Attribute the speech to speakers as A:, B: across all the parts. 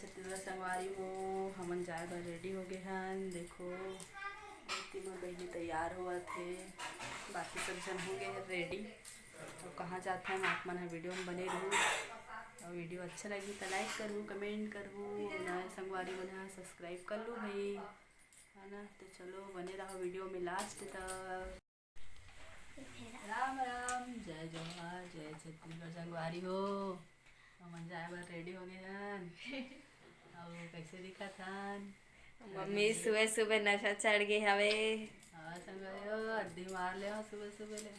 A: छत्तीसगढ़ संगवारी हो हमन जाए बर रेडी हो गए हन। देखो तीनों बहनी तैयार हुआ थे, बाकी सब जन हो गए हैं रेडी। तो कहाँ जाते हैं आप मन वीडियो में बने रहूँ और वीडियो अच्छा लगी तो लाइक करूँ, कमेंट करूँ, नए संगवारी मन सब्सक्राइब कर लूँ भाई, है ना। तो चलो बने रहो वीडियो में लास्ट तक। राम राम, जय जोहार, जय छत्तीसगढ़ संगवारी हो। हमन जाए बर रेडी हो गए हन और कैसे दिखा थन
B: मम्मी सुबह सुबह नशा चढ़ गए हवे।
A: हाँ संगवारी हो, अड्डी मार ले सुबह सुबह ले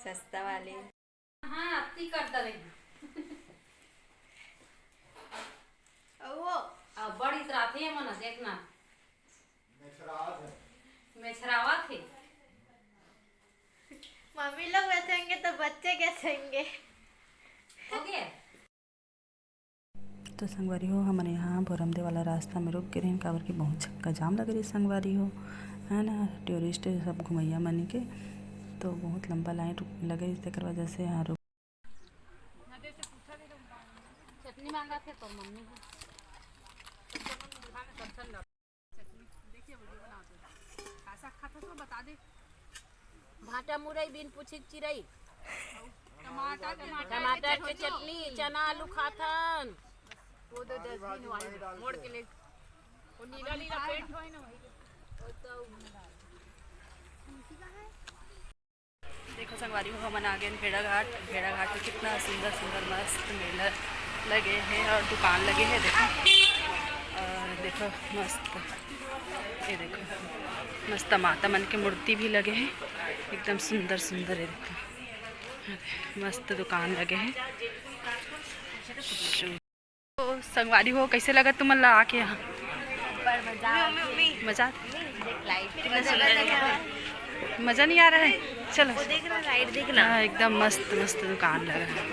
B: सस्ता वाले।
A: हाँ आरती करता रही वो बड़ी इतराती है मन देखना मेछरावा थे।
B: मम्मी लोग बैठेंगे तो बच्चे कैसे होंगे?
A: हो गया।
C: तो संगवारी हो हमारे यहाँ बोरमदे वाला रास्ता में रुक गए हैं, काबर की बहुत छक्का जाम लग रही संगवारी हो, है ना। टूरिस्ट सब घुमैया मन के तो बहुत लंबा लाइन लगे, इस वजह से यहाँ रुक।
A: चटनी मांगा थे तो मम्मी
D: भाटा मुरई बिन पूछी चिरई टमाटर के चटनी चना आलू खाथन वो तो डस्टबिन मोड़ के ले वो नीला नीला पेंट होय ना
A: देखो संगवारी हो हमन आ गए भेड़ाघाट। भेड़ाघाट में कितना सुंदर सुंदर मस्त मेला लगे हैं और दुकान लगे हैं। देखो और देखो मस्त, ये देखो मस्त माता मन के मूर्ति भी लगे हैं, एकदम सुंदर सुंदर है। देखो मस्त दुकान लगे हैं। तो संगवारी हो कैसे लगा तुम ला आके यहाँ? मजा मज़ा नहीं आ रहा है? चलो
B: देखना लाइट देखना।
A: हाँ एकदम मस्त मस्त दुकान लगा है।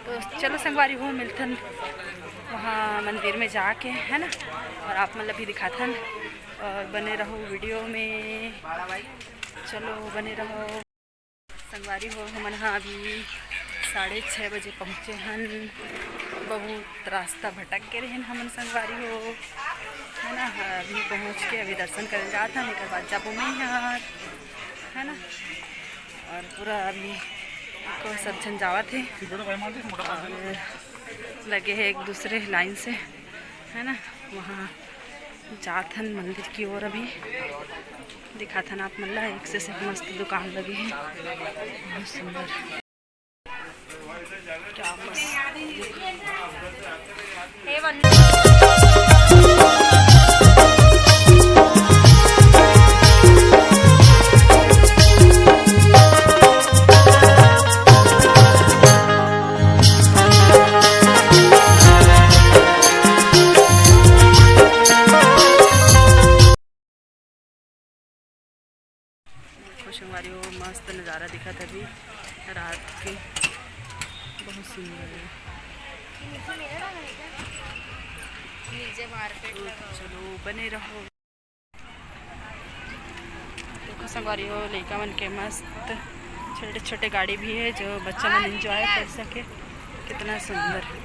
A: तो चलो संगवारी हो मिलथन वहाँ मंदिर में जाके, है ना। और आप मतलब भी दिखाथन और बने रहो वीडियो में, चलो बने रहो संगवारी हो। हमन हाँ अभी 6:30 बजे पहुँचे हन। बहुत रास्ता भटक के रहन हमन संगवारी हो, है ना। अभी पहुँच के अभी दर्शन करने जाता हन, एक बाद जाबो मैं यहाँ, है ना। और पूरा अभी को सब जन जावा थे और लगे हैं एक दूसरे लाइन से, है ना। वहाँ जाथन मंदिर की ओर अभी दिखाथन आप मल्ला। एक से मस्त दुकान लगी है, बहुत सुंदर, क्या मस्त। संगवारी हो मस्त नज़ारा दिखा था अभी रात के, बहुत सुंदर है।
B: नीचे मार्केट लगा।
A: चलो बने रहो। देखो संगवारी हो लड़का मन के मस्त छोटे छोटे गाड़ी भी है जो बच्चा मन एंजॉय कर सके, कितना सुंदर है।